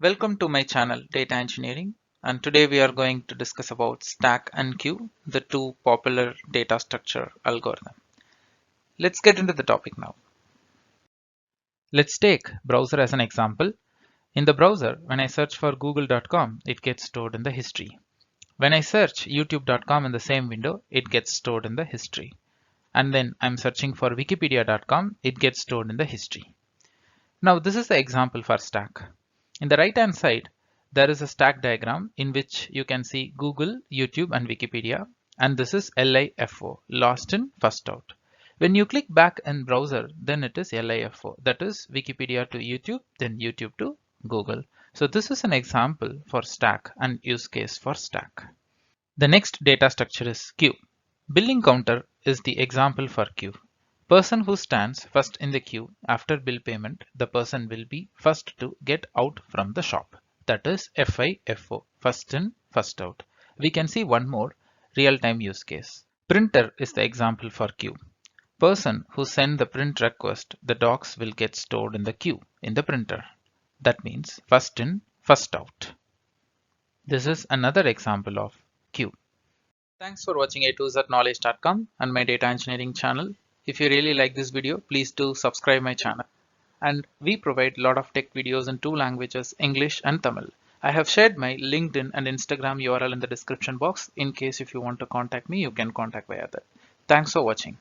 Welcome to my channel Data Engineering, and today we are going to discuss about stack and queue, the two popular data structure algorithm. Let's get into the topic now. Let's take browser as an example. In the browser, when I search for google.com, it gets stored in the history. When I search youtube.com in the same window, it gets stored in the history. And then I'm searching for wikipedia.com, it gets stored in the history. Now this is the example for stack. In the right hand side, there is a stack diagram in which you can see Google, YouTube and Wikipedia, and this is LIFO, lost in first out. When you click back in browser, then it is LIFO, that is Wikipedia to YouTube, then YouTube to Google. So this is an example for stack and use case for stack. The next data structure is queue. Billing counter is the example for queue. Person who stands first in the queue after bill payment, the person will be first to get out from the shop. That is FIFO, first in, first out. We can see one more real-time use case. Printer is the example for queue. Person who send the print request, the docs will get stored in the queue in the printer. That means first in, first out. This is another example of queue. Thanks for watching a2zknowledge.com and my data engineering channel. If you really like this video, please do subscribe my channel. And we provide a lot of tech videos in two languages, English and Tamil. I have shared my LinkedIn and Instagram URL in the description box. In case if you want to contact me, you can contact via that. Thanks for watching.